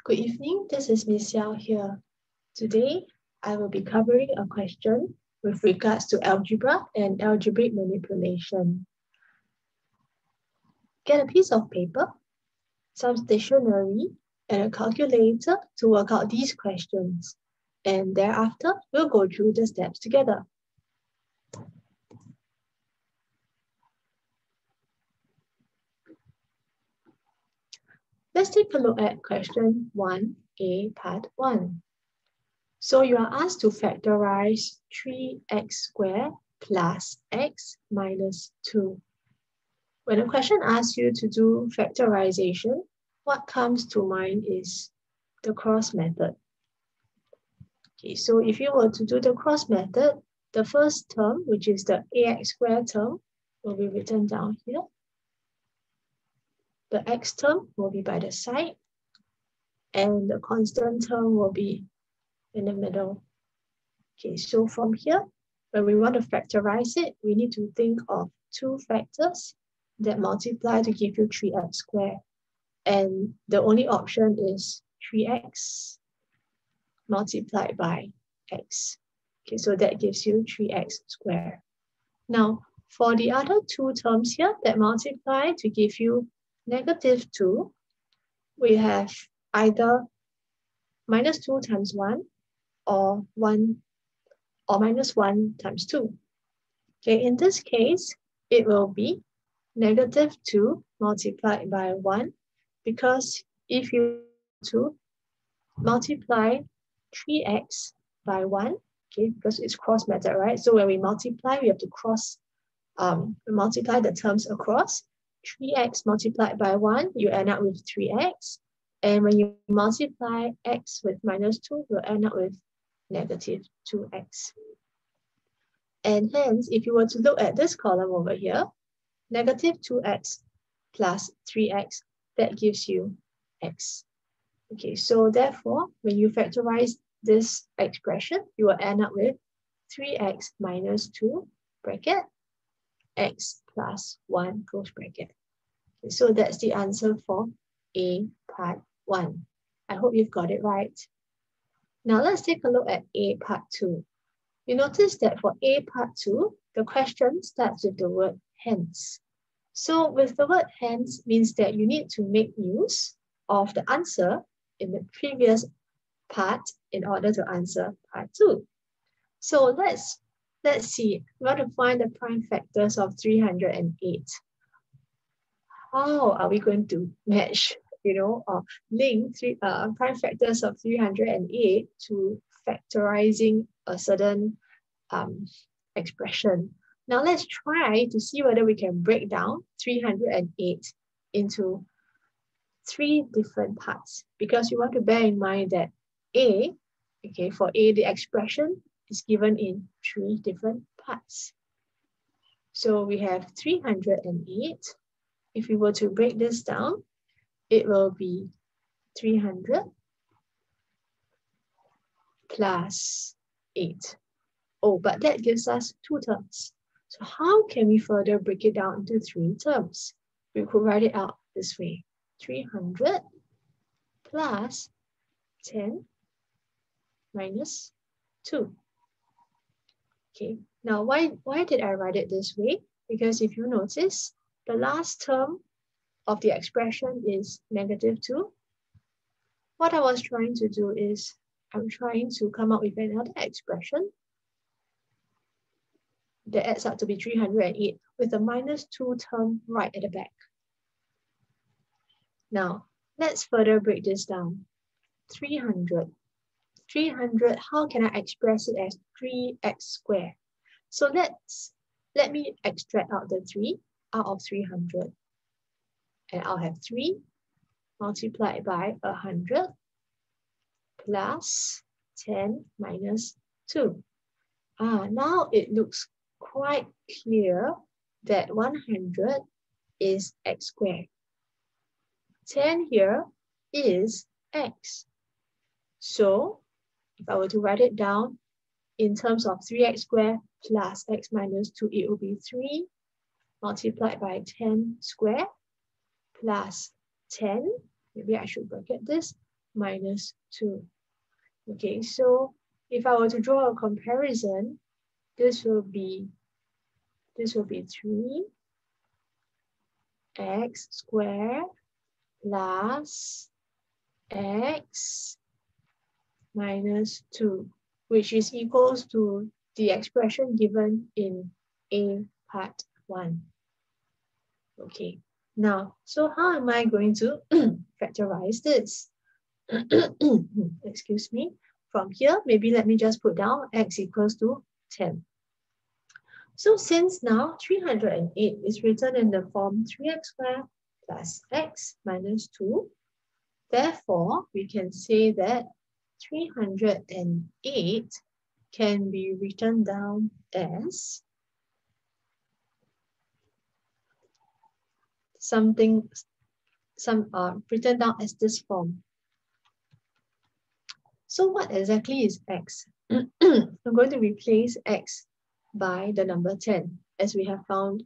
Good evening, this is Miss Xiao here. Today, I will be covering a question with regards to algebra and algebraic manipulation. Get a piece of paper, some stationery, and a calculator to work out these questions. And thereafter, we'll go through the steps together. Let's take a look at question 1a, part 1. So you are asked to factorize 3x squared plus x minus 2. When a question asks you to do factorization, what comes to mind is the cross method. Okay, so if you were to do the cross method, the first term, which is the ax squared term, will be written down here. The x term will be by the side, and the constant term will be in the middle. Okay, so from here, when we want to factorize it, we need to think of two factors that multiply to give you 3x squared. And the only option is 3x multiplied by x. Okay, so that gives you 3x squared. Now, for the other two terms here that multiply to give you -2, we have either -2 times 1 or -1 times 2. Okay, in this case, it will be -2 multiplied by 1, because if you to multiply 3x by 1, okay, because it's cross method, right? So when we multiply, we have to multiply the terms across. 3x multiplied by 1, you end up with 3x. And when you multiply x with -2, you'll end up with -2x. And hence, if you were to look at this column over here, -2x plus 3x, that gives you x. Okay, so therefore, when you factorize this expression, you will end up with 3x minus 2 bracket x plus 1 close bracket. Okay, so that's the answer for A part 1. I hope you've got it right. Now let's take a look at A part 2. You notice that for A part 2, the question starts with the word hence. So with the word hence means that you need to make use of the answer in the previous part in order to answer part 2. So let's see. We want to find the prime factors of 308. How are we going to match, or link prime factors of 308 to factorizing a certain expression? Now let's try to see whether we can break down 308 into 3 different parts, because you want to bear in mind that for A, the expression is given in 3 different parts. So we have 308. If we were to break this down, it will be 300 plus 8. Oh, but that gives us 2 terms. So how can we further break it down into 3 terms? We could write it out this way. 300 plus 10 minus 2. Okay, now why did I write it this way? Because if you notice, the last term of the expression is -2. What I was trying to do is, I'm trying to come up with another expression that adds up to be 308 with a -2 term right at the back. Now, let's further break this down. 300. 300, how can I express it as 3x squared? So let me extract out the 3 out of 300. And I'll have 3 multiplied by 100 plus 10 minus 2. Now it looks quite clear that 100 is x squared. 10 here is x. So if I were to write it down in terms of 3x squared plus x minus 2, it will be 3 multiplied by 10 squared plus 10, maybe I should bracket this, minus 2. Okay, so if I were to draw a comparison, this will be 3x squared plus x minus 2, which is equals to the expression given in A part 1. Okay, now, so how am I going to factorize this? Excuse me. From here, maybe let me just put down x equals to 10. So since now 308 is written in the form 3x squared plus x minus 2, therefore, we can say that 308 can be written down as written down as this form. So what exactly is x? I'm going to replace x by the number 10, as we have found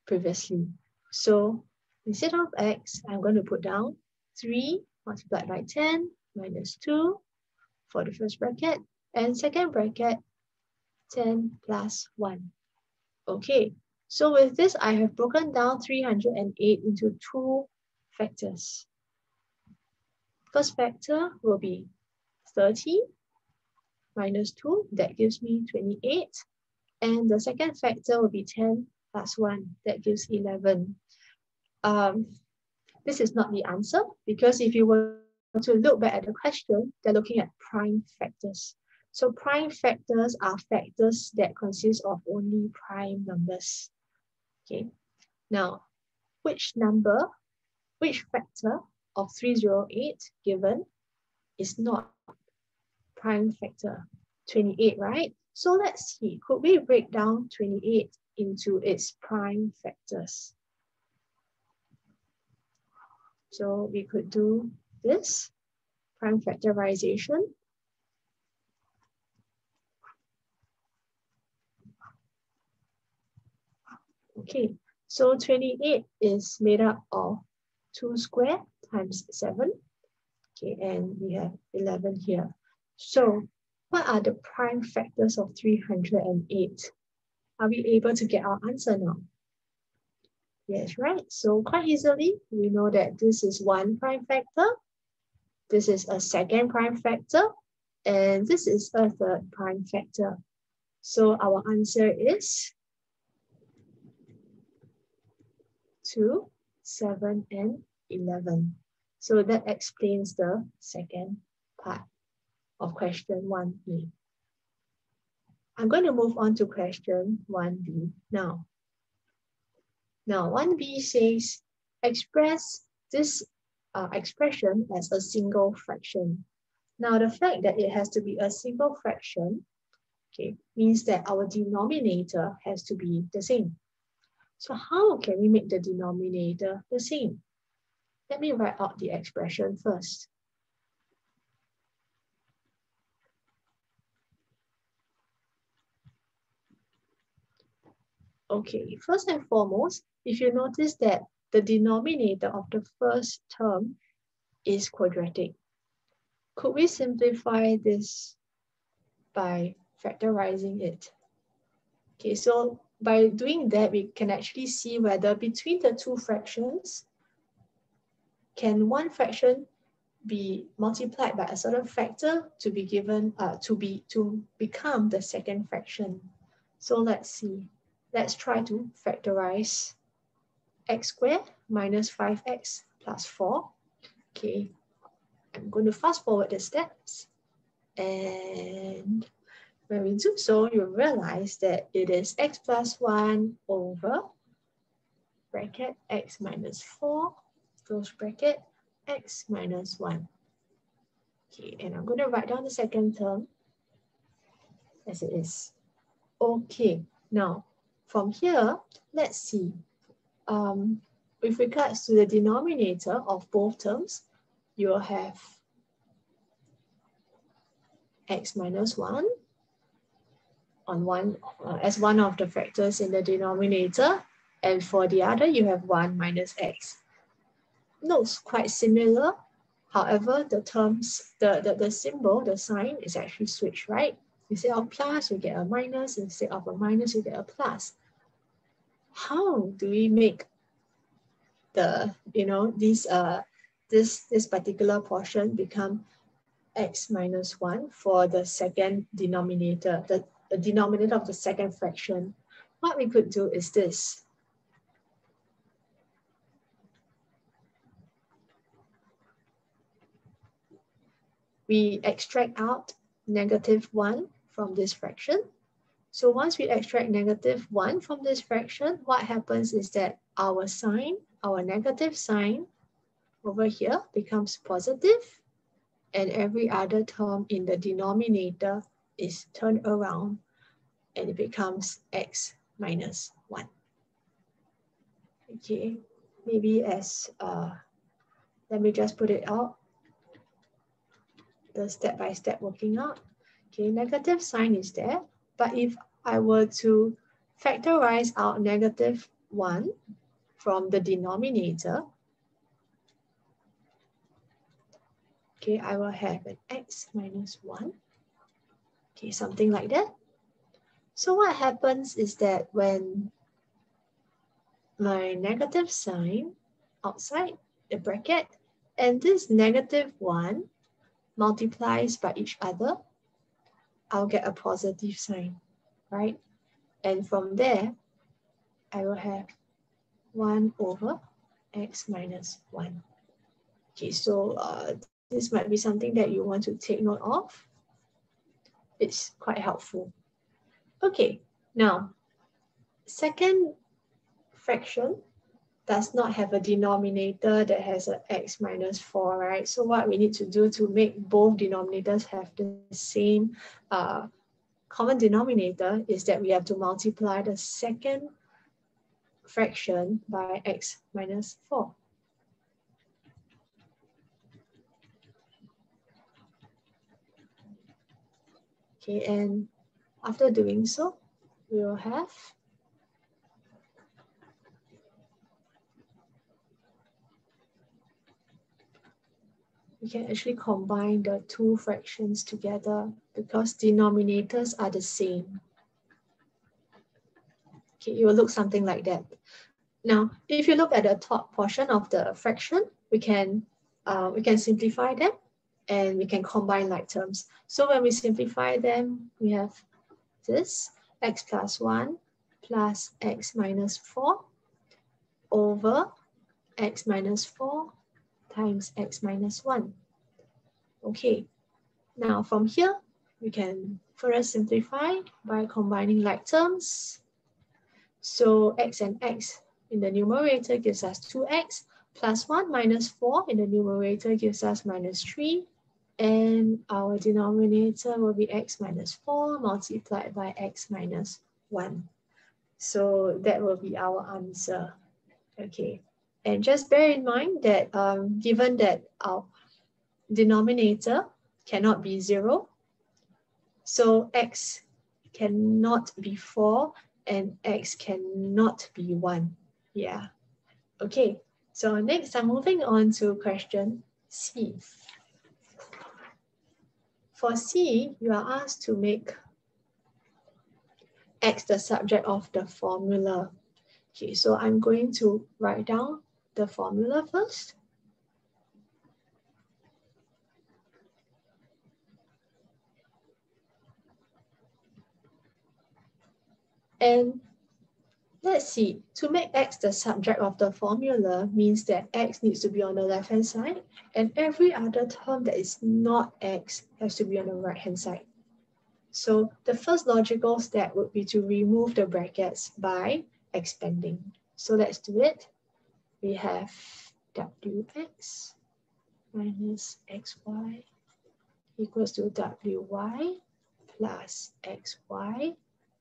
previously. So instead of x, I'm going to put down 3 multiplied by 10 minus 2 for the first bracket, and second bracket, 10 plus 1. Okay, so with this, I have broken down 308 into 2 factors. First factor will be 30 minus 2, that gives me 28. And the second factor will be 10 plus 1, that gives 11. This is not the answer, because if you were to look back at the question, they're looking at prime factors. So prime factors are factors that consist of only prime numbers. Okay. Now, which factor of 308 given is not prime factor? 28, right? So let's see, could we break down 28 into its prime factors? So we could do this, prime factorization. Okay, so 28 is made up of 2 squared times 7. Okay, and we have 11 here. So what are the prime factors of 308? Are we able to get our answer now? Yes, right? So quite easily, we know that this is one prime factor, this is a second prime factor, and this is a third prime factor. So our answer is 2, 7, and 11. So that explains the second part of question 1B. I'm going to move on to question 1B now. Now 1B says, express this expression as a single fraction. Now the fact that it has to be a single fraction, okay, means that our denominator has to be the same. So how can we make the denominator the same? Let me write out the expression first. Okay, first and foremost, if you notice that the denominator of the first term is quadratic, could we simplify this by factorizing it? Okay, so by doing that, we can actually see whether between the two fractions, can one fraction be multiplied by a certain factor to be given to become the second fraction. So let's see. Let's try to factorize x squared minus 5x plus 4. Okay, I'm going to fast forward the steps, and when we do so, you realize that it is x plus 1 over bracket x minus 4 close bracket x minus 1. Okay, and I'm going to write down the second term as it is. Okay, now from here, let's see. With regards to the denominator of both terms, you will have x minus 1 on one as one of the factors in the denominator, and for the other, you have 1 minus x. Looks quite similar. However, the terms, the symbol, the sign is actually switched, right? Instead of plus, you get a minus. Instead of a minus, you get a plus. How do we make the, this particular portion become x minus 1 for the second denominator, the denominator of the second fraction? What we could do is this. We extract out -1 from this fraction. So once we extract -1 from this fraction, what happens is that our sign, our negative sign over here becomes positive, and every other term in the denominator is turned around and it becomes x minus 1. Okay, maybe as, let me just put it out, the step-by-step working out. Okay, negative sign is there, but if I were to factorize out -1 from the denominator, okay, I will have an x minus 1. Okay, something like that. So what happens is that when my negative sign outside the bracket and this -1 multiplies by each other, I'll get a positive sign, right? And from there, I will have 1 over x minus 1. Okay, so this might be something that you want to take note of. It's quite helpful. Okay, now, second fraction does not have a denominator that has an x minus 4, right? So what we need to do to make both denominators have the same common denominator is that we have to multiply the second fraction by x minus 4. Okay, and after doing so, we will have we can actually combine the two fractions together because denominators are the same. Okay, it will look something like that. Now, if you look at the top portion of the fraction, we can simplify them and we can combine like terms. So when we simplify them, we have this x plus 1 plus x minus 4 over x minus 4 times x minus 1. Okay, now from here, we can further simplify by combining like terms. So x and x in the numerator gives us 2x, plus 1 minus 4 in the numerator gives us -3. And our denominator will be x minus 4 multiplied by x minus 1. So that will be our answer. Okay, and just bear in mind that given that our denominator cannot be 0, so x cannot be 4 and x cannot be 1. Yeah. Okay, so next I'm moving on to question C. For C, you are asked to make x the subject of the formula. Okay, so I'm going to write down the formula first. And let's see, to make x the subject of the formula means that x needs to be on the left-hand side and every other term that is not x has to be on the right-hand side. So the first logical step would be to remove the brackets by expanding. So let's do it. We have wx minus xy equals to wy plus xy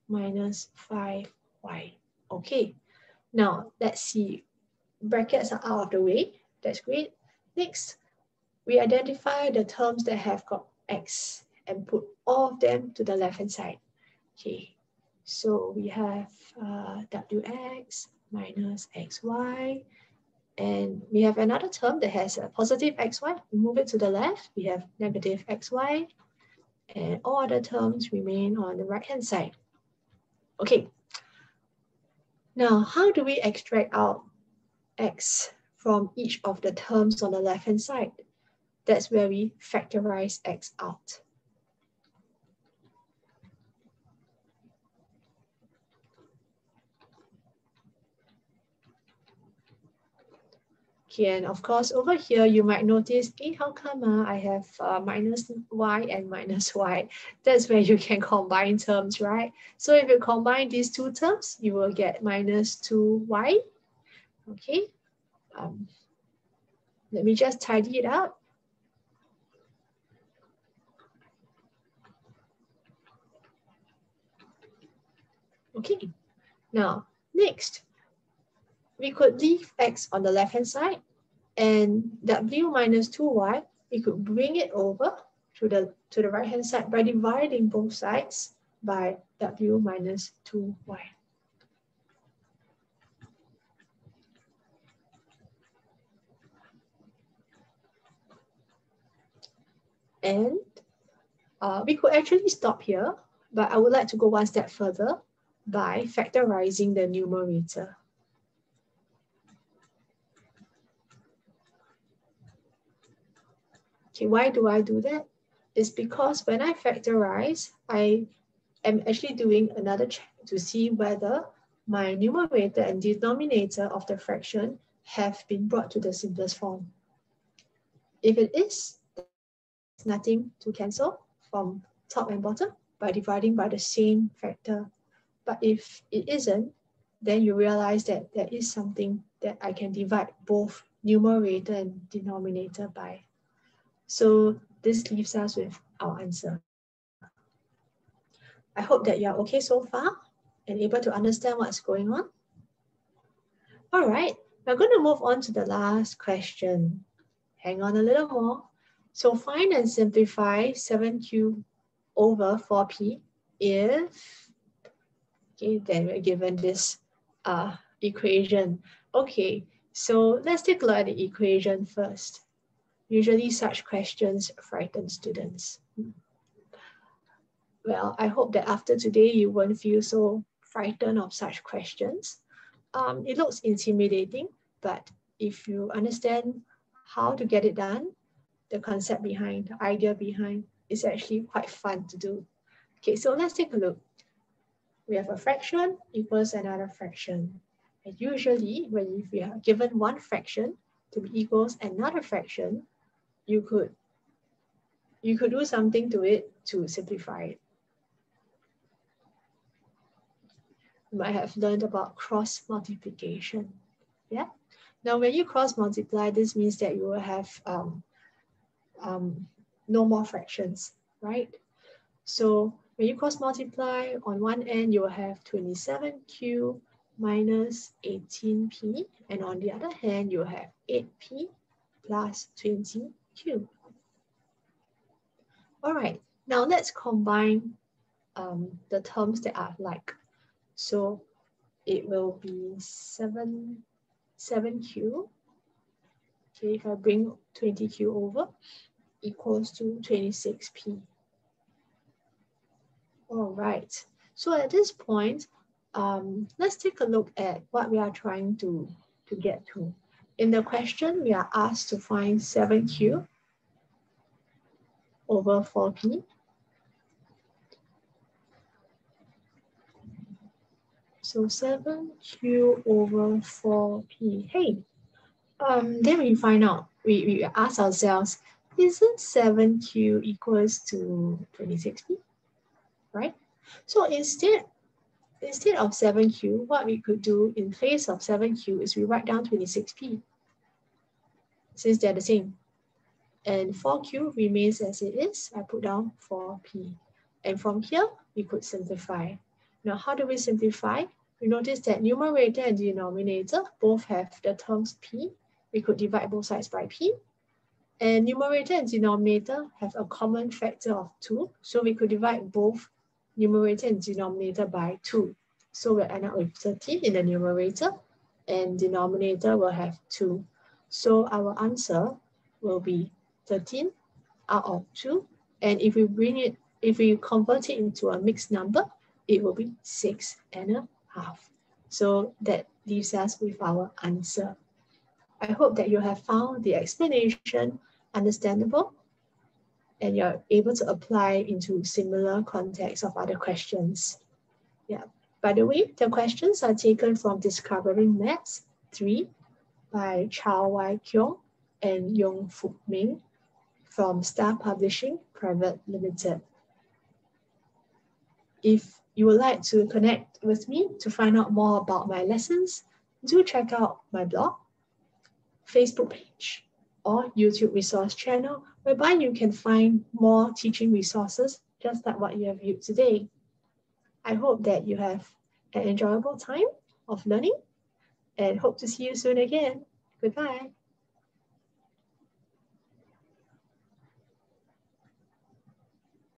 minus 5y. Okay, now let's see. Brackets are out of the way. That's great. Next, we identify the terms that have got x and put all of them to the left-hand side. Okay, so we have wx minus xy And we have another term that has a positive xy. We move it to the left, we have negative xy, and all other terms remain on the right-hand side. Okay. Now, how do we extract out x from each of the terms on the left-hand side? That's where we factorize x out. Okay, and of course, over here, you might notice, hey, how come I have minus y and minus y? That's where you can combine terms, right? So if you combine these two terms, you will get minus 2y. Okay, let me just tidy it up. Okay, now next, we could leave x on the left-hand side and w minus 2y, we could bring it over to the right-hand side by dividing both sides by w minus 2y. And we could actually stop here, but I would like to go one step further by factorizing the numerator. Okay, why do I do that? It's because when I factorize, I am actually doing another check to see whether my numerator and denominator of the fraction have been brought to the simplest form. If it is, there's nothing to cancel from top and bottom by dividing by the same factor. But if it isn't, then you realize that there is something that I can divide both numerator and denominator by. So this leaves us with our answer. I hope that you are okay so far and able to understand what's going on. All right, we're going to move on to the last question. Hang on a little more. So find and simplify 7q over 4p if, okay, then we're given this equation. Okay, so let's take a look at the equation first. Usually such questions frighten students. Well, I hope that after today, you won't feel so frightened of such questions. It looks intimidating, but if you understand how to get it done, the concept behind, the idea behind, is actually quite fun to do. Okay, so let's take a look. We have a fraction equals another fraction. And usually, when we are given one fraction to be equals another fraction, you could do something to it to simplify it. You might have learned about cross multiplication. Yeah. Now, when you cross multiply, this means that you will have no more fractions, right? So when you cross multiply, on one end, you will have 27q minus 18p, and on the other hand, you will have 8p plus 20q. All right, now let's combine the terms that are like. So it will be 7q. Okay, if I bring 20q over, equals to 26p. All right, so at this point, let's take a look at what we are trying to get to. In the question, we are asked to find 7q over 4p. So 7q over 4p. Hey, then we find out, we ask ourselves, isn't 7q equals to 26p, right? So instead of 7q, what we could do in place of 7q is we write down 26p, since they're the same. And 4q remains as it is. I put down 4p. And from here, we could simplify. Now, how do we simplify? We notice that numerator and denominator both have the terms p. We could divide both sides by p. And numerator and denominator have a common factor of 2. So we could divide both numerator and denominator by 2. So we'll end up with 30 in the numerator and denominator will have 2. So our answer will be 13 out of 2. And if we convert it into a mixed number, it will be 6.5. So that leaves us with our answer. I hope that you have found the explanation understandable and you're able to apply into similar contexts of other questions. Yeah. By the way, the questions are taken from Discovering Maths 3 by Chow Wai Kiong and Yong Fuk Ming from Star Publishing Private Limited. If you would like to connect with me to find out more about my lessons, do check out my blog, Facebook page, or YouTube resource channel, whereby you can find more teaching resources just like what you have viewed today. I hope that you have an enjoyable time of learning and hope to see you soon again. Goodbye.